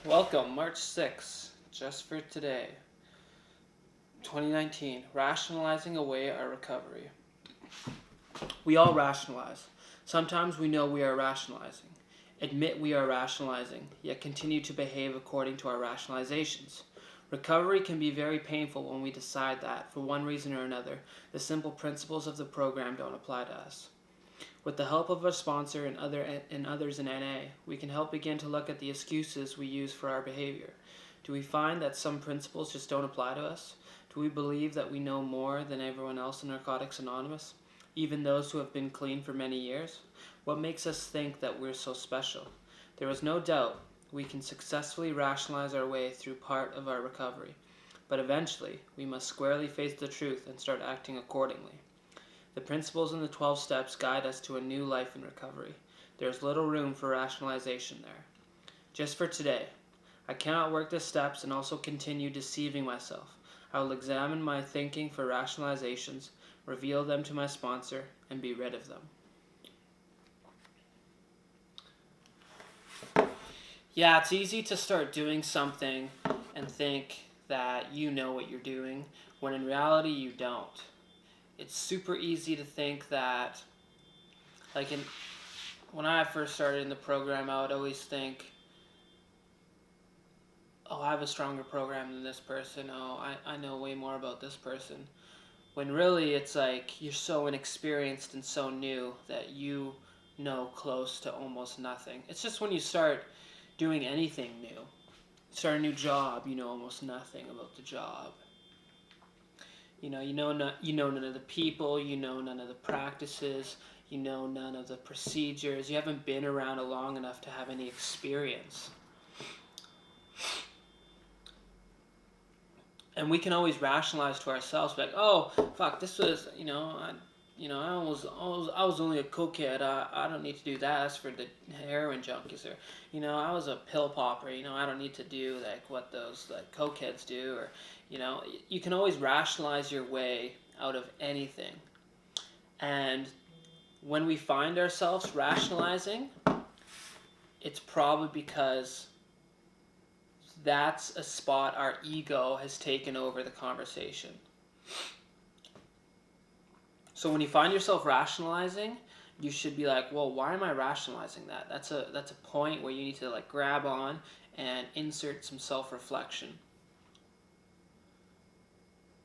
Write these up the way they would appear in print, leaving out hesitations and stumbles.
Welcome, March 6th, just for today, 2019, rationalizing away our recovery. We all rationalize. Sometimes we know we are rationalizing. Admit we are rationalizing, yet continue to behave according to our rationalizations. Recovery can be very painful when we decide that, for one reason or another, the simple principles of the program don't apply to us. With the help of our sponsor and others in NA, we can help begin to look at the excuses we use for our behavior. Do we find that some principles just don't apply to us? Do we believe that we know more than everyone else in Narcotics Anonymous, even those who have been clean for many years? What makes us think that we're so special? There is no doubt we can successfully rationalize our way through part of our recovery, but eventually we must squarely face the truth and start acting accordingly. The principles in the 12 steps guide us to a new life in recovery. There is little room for rationalization there. Just for today, I cannot work the steps and also continue deceiving myself. I will examine my thinking for rationalizations, reveal them to my sponsor, and be rid of them. Yeah, it's easy to start doing something and think that you know what you're doing, when in reality you don't. It's super easy to think that, when I first started in the program, I would always think, oh, I have a stronger program than this person. Oh, I know way more about this person. When really it's like you're so inexperienced and so new that you know close to almost nothing. It's just when you start doing anything new, start a new job, you know almost nothing about the job. You know none of the people, you know none of the practices, you know none of the procedures. You haven't been around long enough to have any experience. And we can always rationalize to ourselves, like, oh, fuck, this was, I was only a cokehead. I don't need to do that. That's for the heroin junkies. Or, I was a pill popper. I don't need to do like what those like cokeheads do. Or, you can always rationalize your way out of anything. And when we find ourselves rationalizing, it's probably because that's a spot our ego has taken over the conversation. So when you find yourself rationalizing, you should be like, well, why am I rationalizing that? That's a point where you need to like grab on and insert some self-reflection.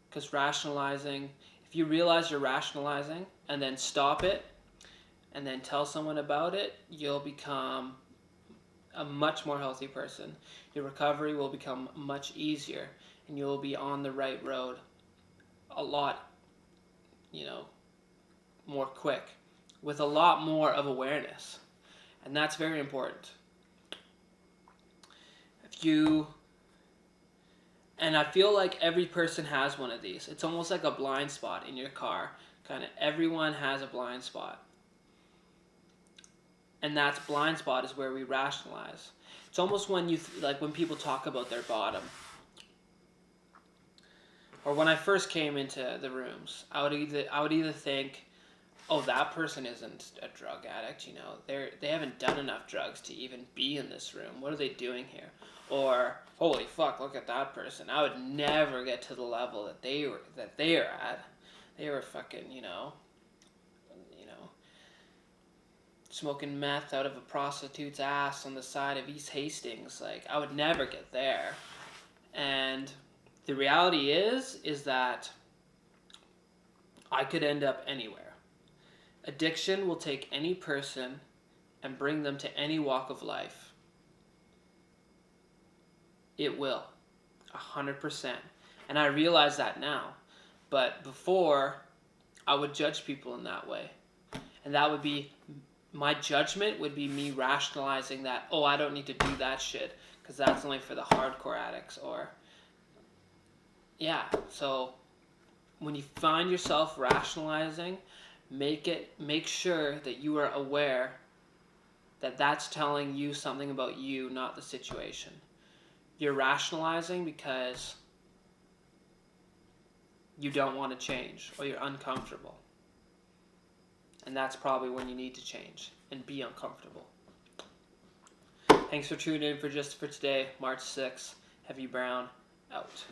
Because rationalizing, if you realize you're rationalizing and then stop it and then tell someone about it, you'll become a much more healthy person. Your recovery will become much easier and you'll be on the right road a lot, more quick, with a lot more of awareness. And that's very important. And I feel like every person has one of these. It's almost like a blind spot in your car. Kind of everyone has a blind spot. And that blind spot is where we rationalize. It's almost when when people talk about their bottom. Or when I first came into the rooms, I would either think, oh, that person isn't a drug addict, they haven't done enough drugs to even be in this room. What are they doing here? Or, holy fuck, look at that person. I would never get to the level that they are at. They were fucking, smoking meth out of a prostitute's ass on the side of East Hastings. Like, I would never get there. And the reality is that I could end up anywhere. Addiction will take any person and bring them to any walk of life. It will. 100%. And I realize that now. But before, I would judge people in that way. And that would be, my judgment would be me rationalizing that, oh, I don't need to do that shit because that's only for the hardcore addicts. Or, yeah. So when you find yourself rationalizing, make sure that you are aware that that's telling you something about you, not the situation. You're rationalizing because you don't want to change or you're uncomfortable. And that's probably when you need to change and be uncomfortable. Thanks for tuning in for today, March 6th. Heavy Brown out.